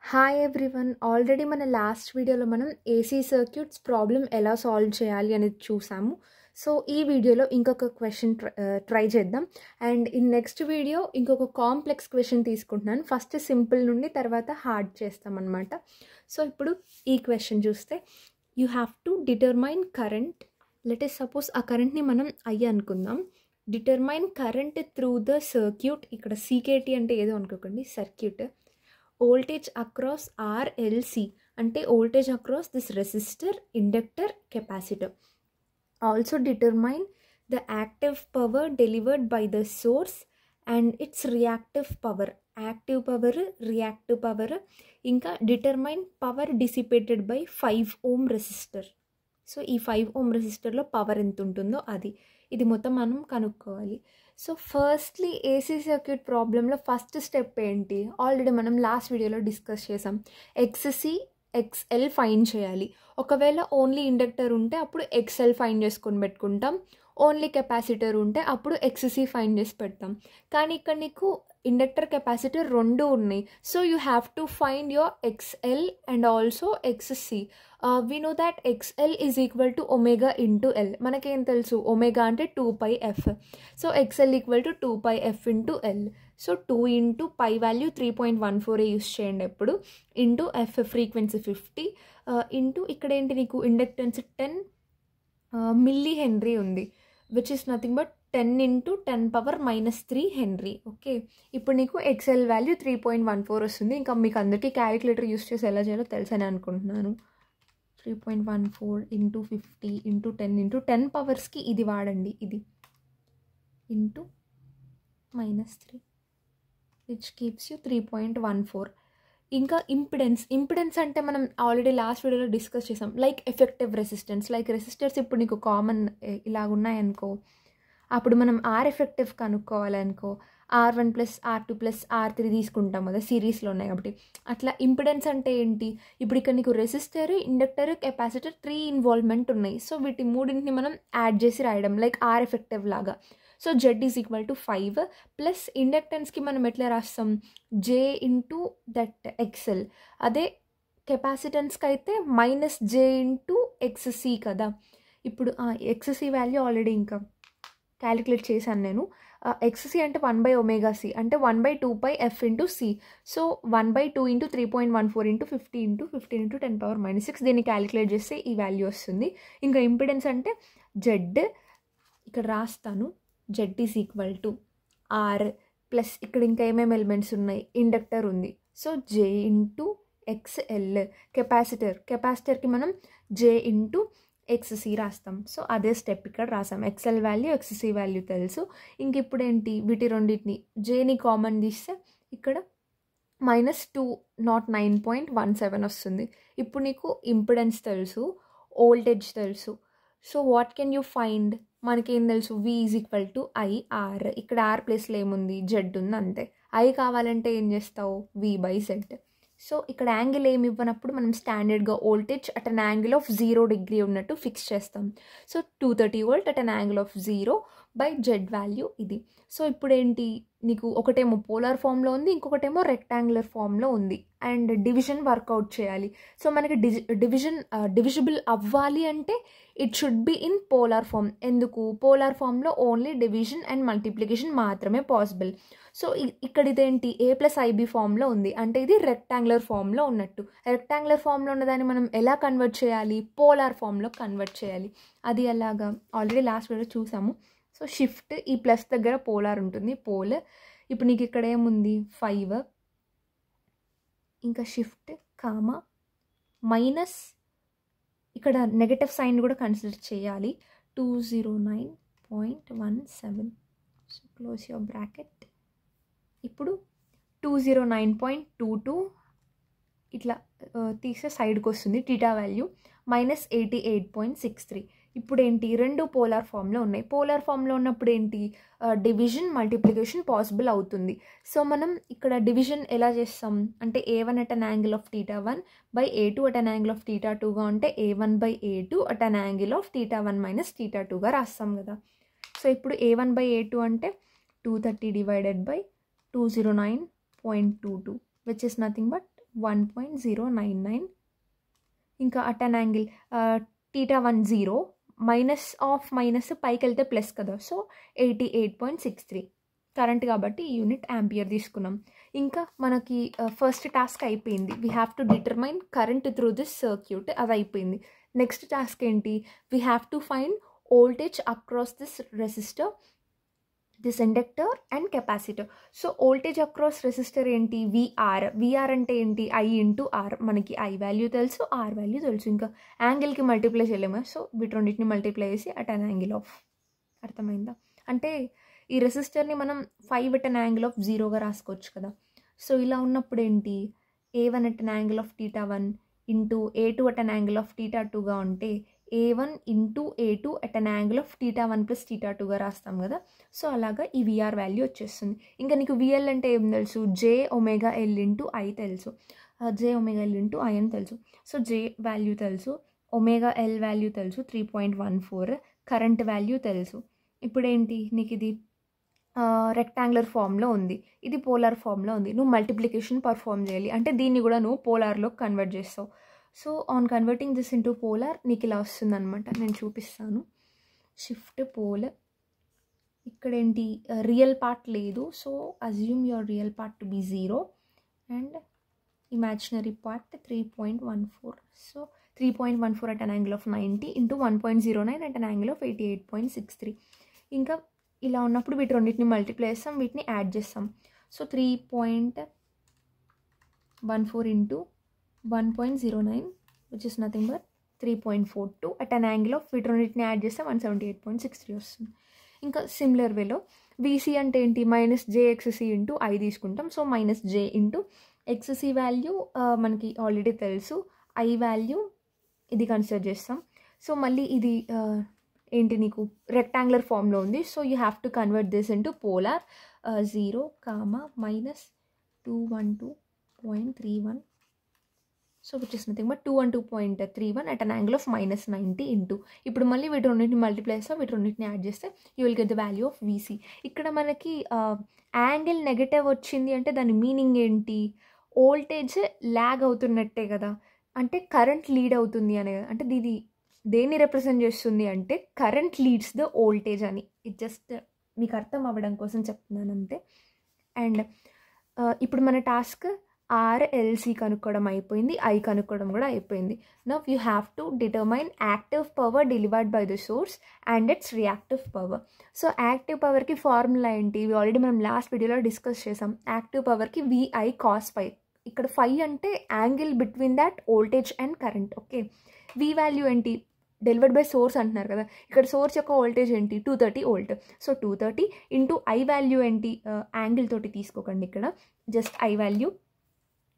Hi everyone. Already మన last వీడియోలో మనం ఏసీ సర్క్యూట్స్ ప్రాబ్లం ఎలా సాల్వ్ చేయాలి అనేది చూసాము. సో ఈ వీడియోలో ఇంకొక క్వశ్చన్ ట్రై చేద్దాం. అండ్ ఇన్ నెక్స్ట్ వీడియో ఇంకొక కాంప్లెక్స్ క్వశ్చన్ తీసుకుంటున్నాను. ఫస్ట్ సింపుల్ నుండి తర్వాత హార్డ్ చేస్తామన్నమాట. సో ఇప్పుడు ఈ క్వశ్చన్ చూస్తే you have to determine current. Let is suppose ఆ కరెంట్ని మనం ఐ అనుకుందాం. Determine current through the circuit. ఇక్కడ సీకేటీ అంటే ఏదో అనుకోకండి, సర్క్యూట్. వోల్టేజ్ అక్రాస్ ఆర్ఎల్సి అంటే voltage across this resistor, inductor, capacitor. Also determine the active power delivered by the source and its reactive power. Active power, reactive power. ఇంకా determine power dissipated by 5 ohm resistor. So ఈ 5 ohm రెసిస్టర్లో power ఎంత ఉంటుందో అది. ఇది మొత్తం మనం కనుక్కోవాలి. సో ఫస్ట్లీ ఏసీ సర్క్యూట్ ప్రాబ్లంలో ఫస్ట్ స్టెప్ ఏంటి? ఆల్రెడీ మనం లాస్ట్ వీడియోలో డిస్కస్ చేసాం. ఎక్స్సి, ఎక్స్ఎల్ ఫైండ్ చేయాలి. ఒకవేళ ఓన్లీ ఇండక్టర్ ఉంటే అప్పుడు ఎక్స్ఎల్ ఫైండ్ చేసుకొని పెట్టుకుంటాం. ఓన్లీ కెపాసిటర్ ఉంటే అప్పుడు ఎక్స్సి ఫైండ్ చేసి పెడతాం. కానీ ఇక్కడ నీకు ఇండక్టర్, కెపాసిటర్ రెండు ఉన్నాయి. So you have to find your XL and also XC. We know that XL is equal to omega into L. మనకేం తెలుసు? ఒమేగా అంటే 2πf. So XL equal to 2πf into L. So 2 into pi value 3.14 use చేయండి ఎప్పుడు, into F frequency 50 into ఇక్కడ ఏంటి నీకు inductance 10 milli henry ఉంది, which is nothing but 10 into 10⁻³ henry. Okay, ఇప్పుడు నీకు ఎక్స్ఎల్ వాల్యూ 3.14 వస్తుంది. ఇంకా మీకు అందరికీ క్యాలిక్యులేటర్ యూస్ చేసి ఎలా చేయాలో తెలుసని అనుకుంటున్నాను. 3.14 ఇంటూ 50 ఇంటూ 10 ఇంటూ 10 పవర్స్కి ఇది వాడండి, ఇది ఇంటూ -3 విచ్ కీప్స్ యూ 3.14. ఇంకా ఇంపిడెన్స్ అంటే మనం ఆల్రెడీ లాస్ట్ వీడియోలో డిస్కస్ చేసాం. Like effective resistance, like resistors ఇప్పుడు నీకు కామన్ ఇలాగ ఉన్నాయనుకో, అప్పుడు మనం are effective కనుక్కోవాలనుకో R1 + R2 + R3 తీసుకుంటాం కదా, సిరీస్లో ఉన్నాయి కాబట్టి. అట్లా ఇంపిడెన్స్ అంటే ఏంటి? ఇప్పుడు ఇక్కడ నీకు రెసిస్టర్, ఇండక్టర్, కెపాసిటర్ 3 ఇన్వాల్వ్మెంట్ ఉన్నాయి. సో వీటి మూడింటిని మనం యాడ్ చేసి రాయడం లైక్ ఆర్ ఎఫెక్టివ్ లాగా. So Z is equal to 5 plus ఇండక్టెన్స్కి మనం ఎట్లా రాస్తాం? J into that XL. అదే కెపాసిటెన్స్కి అయితే -J ఇంటూ ఎక్స్సి కదా. ఇప్పుడు ఎక్స్సి వాల్యూ ఆల్రెడీ ఇంకా క్యాలిక్యులేట్ చేశాను నేను. ఎక్స్సి అంటే 1/ωc అంటే 1/2πf into C. So 1/2 into 3.14 into 50 into 15 into 10⁻⁻6. దీన్ని క్యాలిక్యులేట్ చేస్తే ఈ వాల్యూ వస్తుంది. ఇంకా ఇంపిడెన్స్ అంటే జెడ్ ఇక్కడ రాస్తాను. Z is equal to R plus ఇక్కడ ఇంకా ఏమేమి ఎలిమెంట్స్ ఉన్నాయి? ఇండక్టర్ ఉంది, సో జే ఇంటూ ఎక్స్ఎల్. కెపాసిటర్కి మనం జే ఇంటూ ఎక్స్సి రాస్తాం. సో అదే స్టెప్ ఇక్కడ రాసాం. ఎక్స్ఎల్ వాల్యూ, ఎక్స్సి వాల్యూ తెలుసు. ఇంక ఇప్పుడు ఏంటి? వీటి రెండింటిని జేని కామన్ తీస్తే ఇక్కడ -209.17 వస్తుంది. ఇప్పుడు నీకు ఇంపిడెన్స్ తెలుసు, వోల్టేజ్ తెలుసు. So what can you find? మనకేం తెలుసు? V is equal to IR. ఇక్కడ R ప్లేస్లో ఏముంది? జెడ్ ఉంది అంతే. I కావాలంటే ఏం చేస్తావు? V/Z. సో ఇక్కడ యాంగిల్ ఏమి ఇవ్వనప్పుడు మనం స్టాండర్డ్గా voltage at an angle of 0 degree ఉన్నట్టు ఫిక్స్ చేస్తాం. So 230 volt at an angle of 0/Z value ఇది. సో ఇప్పుడు ఏంటి? నీకు ఒకటేమో పోలార్ ఫామ్లో ఉంది, ఇంకొకటేమో రెక్టాంగులర్ ఫామ్లో ఉంది. అండ్ డివిజన్ వర్కౌట్ చేయాలి. సో మనకి డివిజిబుల్ అవ్వాలి అంటే it should be in polar form. ఎందుకు? పోలార్ ఫామ్లో ఓన్లీ డివిజన్ అండ్ మల్టిప్లికేషన్ మాత్రమే పాసిబుల్. సో ఇక్కడ ఇదేంటి? A+IB ఫామ్లో ఉంది, అంటే ఇది రెక్టాంగులర్ ఫామ్లో ఉన్నట్టు. రెక్టాంగులర్ ఫామ్లో ఉన్నదాన్ని మనం ఎలా కన్వర్ట్ చేయాలి? పోలార్ ఫామ్లో కన్వర్ట్ చేయాలి. అది ఎలాగా? ఆల్రెడీ లాస్ట్ వీడియో చూసాము. సో షిఫ్ట్, ఈ ప్లస్ దగ్గర పోలార్ ఉంటుంది, పోల్. ఇప్పుడు నీకు ఇక్కడ ఏముంది? 5 ఇంకా షిఫ్ట్ కామా మైనస్, ఇక్కడ నెగటివ్ సైన్ కూడా కన్సిడర్ చేయాలి. 209.17. So close your bracket. ఇప్పుడు 209.22 ఇట్లా తీస్తే సైడ్కి వస్తుంది టీటా వాల్యూ, -88.63. ఇప్పుడు ఏంటి? రెండు పోలార్ ఫామ్లో ఉన్నాయి. పోలార్ ఫామ్లో ఉన్నప్పుడు ఏంటి? డివిజన్, మల్టిప్లికేషన్ పాసిబుల్ అవుతుంది. సో మనం ఇక్కడ డివిజన్ ఎలా చేస్తాం అంటే A1 at an angle of θ1 by A2 at an angle of θ2గా ఉంటే A1/A2 at an angle of θ1 - θ2గా రాస్తాం కదా. సో ఇప్పుడు A1/A2 అంటే 230 divided by 209.22 which is nothing but 1.099. ఇంకా at an angle θ1 0 minus of minus పైకి వెళ్తే ప్లస్ కదా, సో 88.63 కరెంట్ కాబట్టి ఈ యూనిట్ యాంపియర్ తీసుకున్నాం. ఇంకా మనకి ఫస్ట్ టాస్క్ అయిపోయింది. We have to determine current through this circuit, అది అయిపోయింది. నెక్స్ట్ టాస్క్ ఏంటి, we have to find voltage across this resistor, this inductor and capacitor. So voltage across resistor ఏంటి, విఆర్ అంటే ఏంటి, I ఇంటూ ఆర్. మనకి I value తెలుసు, are value తెలుసు. ఇంకా యాంగిల్కి మల్టిప్లై చేయలేము, సో వీటిని మల్టిప్లై చేసి అట్ అన్ యాంగిల్ ఆఫ్. అర్థమైందా? అంటే ఈ రెసిస్టర్ని మనం 5 at an angle of 0గా రాసుకోవచ్చు కదా. సో ఇలా ఉన్నప్పుడు ఏంటి, A1 at an angle of θ1 into A2 at an angle of θ2గా ఉంటే A1 into A2 at an angle of θ1 plus θ2గా రాస్తాం కదా. సో అలాగా ఈ విఆర్ వాల్యూ వచ్చేస్తుంది. ఇంకా నీకు విఎల్ అంటే ఏం తెలుసు, JωL ఇంటూ I తెలుసు, JωL ఇంటూ I అని తెలుసు. సో J వాల్యూ తెలుసు, ωL వాల్యూ తెలుసు 3.14, కరెంట్ వాల్యూ తెలుసు. ఇప్పుడు ఏంటి, నీకు ఇది రెక్టాంగులర్ ఫామ్లో ఉంది, ఇది పోలార్ ఫామ్లో ఉంది. నువ్వు మల్టిప్లికేషన్ పర్ఫామ్ చేయాలి, అంటే దీన్ని కూడా నువ్వు పోలార్లో కన్వర్ట్ చేస్తావు. So on converting this into polar నీకు ఇలా వస్తుంది అనమాట. నేను చూపిస్తాను. షిఫ్ట్ పోల్, ఇక్కడ ఏంటి రియల్ పార్ట్ లేదు, so assume your real part to be 0 and imaginary part 3.14. So 3.14 at an angle of 90 into 1.09 at an angle of 88.63. ఇంకా ఇలా ఉన్నప్పుడు వీటి రెండింటిని మల్టిప్లై చేస్తాం, వీటిని యాడ్ చేస్తాం. So 3.14 into 1.09 which is nothing but 3.42 at an angle of, వీటి రెండింటిని యాడ్ చేస్తే 178.63 వస్తుంది. ఇంకా సిమిలర్ వేలో VC అంటే ఏంటి, -JXC ఇంటూ I తీసుకుంటాం. So -J into XC value మనకి ఆల్రెడీ తెలుసు, I వాల్యూ ఇది కన్సిడర్ చేస్తాం. సో మళ్ళీ ఇది ఏంటి నీకు రెక్టాంగులర్ ఫామ్లో ఉంది. So you have to convert this into polar 0, -212.31. So which is nothing but 212.31 at an angle of -90 into, ఇప్పుడు మళ్ళీ వీటి రెండింటిని మల్టిప్లై చేస్తాం, వీటి రెండింటిని యాడ్ చేస్తే you will get the value of VC. ఇక్కడ మనకి యాంగిల్ నెగటివ్ వచ్చింది అంటే దాని మీనింగ్ ఏంటి, వోల్టేజ్ ల్యాగ్ అవుతున్నట్టే కదా, అంటే కరెంట్ లీడ్ అవుతుంది అనే కదా. అంటే ఇది దేన్ని రిప్రజెంట్ చేస్తుంది అంటే కరెంట్ లీడ్స్ ద వోల్టేజ్ అని. ఇది జస్ట్ మీకు అర్థం అవ్వడం కోసం చెప్తున్నాను అంతే. అండ్ ఇప్పుడు మన టాస్క్ RLC కనుక్కోవడం అయిపోయింది, I కనుక్కోవడం కూడా అయిపోయింది. Now you have to determine active power delivered by the source and its reactive power. So active పవర్కి ఫార్ములా ఏంటి, ఆల్రెడీ మనం లాస్ట్ వీడియోలో డిస్కస్ చేసాం. యాక్టివ్ పవర్కి VI cos phi. ఇక్కడ phi అంటే angle between that voltage and current. Okay, V value ఏంటి, డెలివర్డ్ బై సోర్స్ అంటున్నారు కదా, ఇక్కడ సోర్స్ యొక్క వోల్టేజ్ ఏంటి 230 volt. So 230 into I value ఏంటి, యాంగిల్ తోటి తీసుకోకండి, ఇక్కడ జస్ట్ I వాల్యూ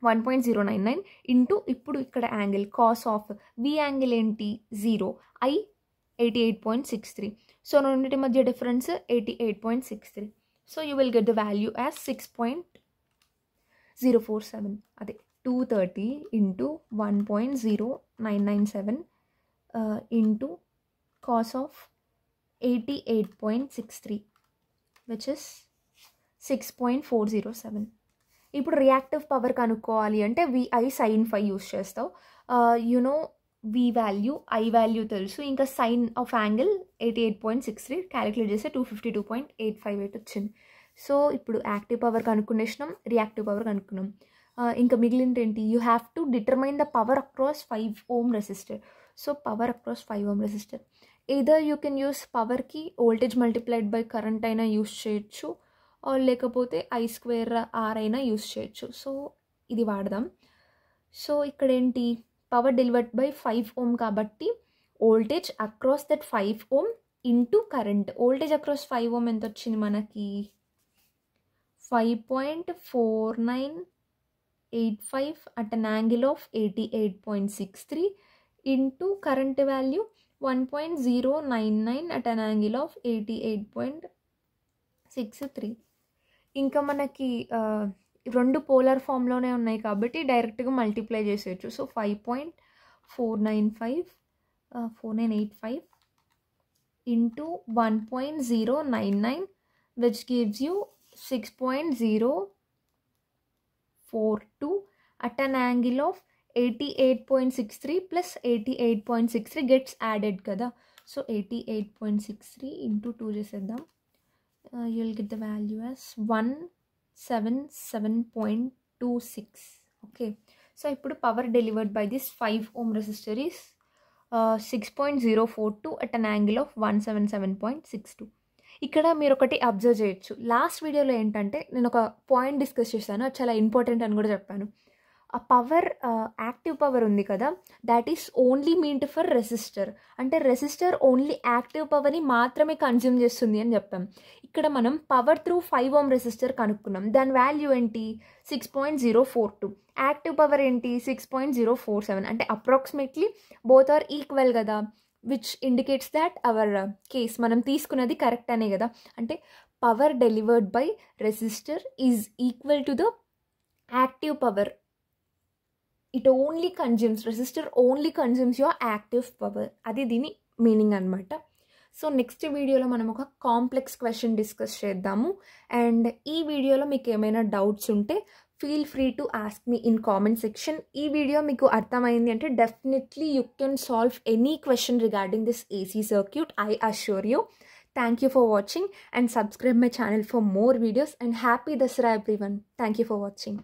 1.099 ఇంటూ ఇప్పుడు ఇక్కడ angle cos of V angle ఏంటి 0, I 88.63. సో రెండింటి మధ్య difference 88.63. So you will get the value as 6.047. అదే 230 into 1.0997 into cos of 88.63 which is 6.407. ఇప్పుడు రియాక్టివ్ పవర్ కనుక్కోవాలి అంటే VI sin phi యూస్ చేస్తావు. You know V value I value తెలుసు, ఇంకా సైన్ ఆఫ్ యాంగిల్ 88.63 క్యాలిక్యులేట్ చేస్తే 252.858 వచ్చింది. సో ఇప్పుడు యాక్టివ్ పవర్ కనుక్కునేసినాం, రియాక్టివ్ పవర్ కనుక్కున్నాం. ఇంకా మిగిలింది ఏంటి, you have to determine the power across 5 ohm resistor. So power across 5 ohm resistor, either you can use పవర్కి వోల్టేజ్ మల్టిప్లైడ్ బై కరెంట్ అయినా యూస్ చేయొచ్చు, లేకపోతే I² R అయినా యూస్ చేయొచ్చు. సో ఇది వాడదాం. సో ఇక్కడ ఏంటి, పవర్ డెలివర్డ్ బై 5 ohm కాబట్టి voltage across that 5 ohm into current. Voltage across 5 ohm ఎంత వచ్చింది మనకి, 5.4985 at an angle of 88.63 into current value 1.099 at an angle of 88.63. ఇంకా మనకి రెండు పోలార్ ఫామ్లోనే ఉన్నాయి కాబట్టి డైరెక్ట్గా మల్టిప్లై చేసేయచ్చు. So 5.4985 into 1.099 which gives you 6.042 at an angle of 88.63 plus 88.63 gets added kada. So 88.63 into 2 చేసేద్దాం. You'll get the value as 177.26. okay, so ఇప్పుడు power delivered by this 5 ohm resistor is 6.042 at an angle of 177.62. ఇక్కడ మీరు ఒకటి observe చేయొచ్చు. Last వీడియోలో ఏంటంటే నేను ఒక పాయింట్ డిస్కస్ చేశాను, అది చాలా ఇంపార్టెంట్ అని కూడా చెప్పాను. ఆ పవర్ యాక్టివ్ పవర్ ఉంది కదా, that is only meant for resistor. అంటే రెసిస్టర్ ఓన్లీ యాక్టివ్ పవర్ని మాత్రమే కన్జ్యూమ్ చేస్తుంది అని చెప్పాం. ఇక్కడ మనం పవర్ త్రూ 5 ohm రెసిస్టర్ కనుక్కున్నాం. దాని వాల్యూ ఏంటి? 6.042. యాక్టివ్ పవర్ ఏంటి? 6.047. అంటే అప్రాక్సిమేట్లీ బోత్ ఆర్ ఈక్వల్ కదా, which indicates that our case మనం తీసుకున్నది కరెక్ట్ అనే కదా. అంటే power delivered by resistor is equal to the active power. It only consumes, resistor only consumes your active power. అది దీని మీనింగ్ అనమాట. సో నెక్స్ట్ వీడియోలో మనం ఒక కాంప్లెక్స్ క్వశ్చన్ డిస్కస్ చేద్దాము. అండ్ ఈ వీడియోలో మీకు ఏమైనా డౌట్స్ ఉంటే feel free to ask me in comment section. ఈ వీడియో మీకు అర్థమైంది అంటే definitely you can solve any question regarding this AC circuit, I assure you. Thank you for watching and subscribe my channel for more videos, and happy Dasara everyone. Thank you for watching.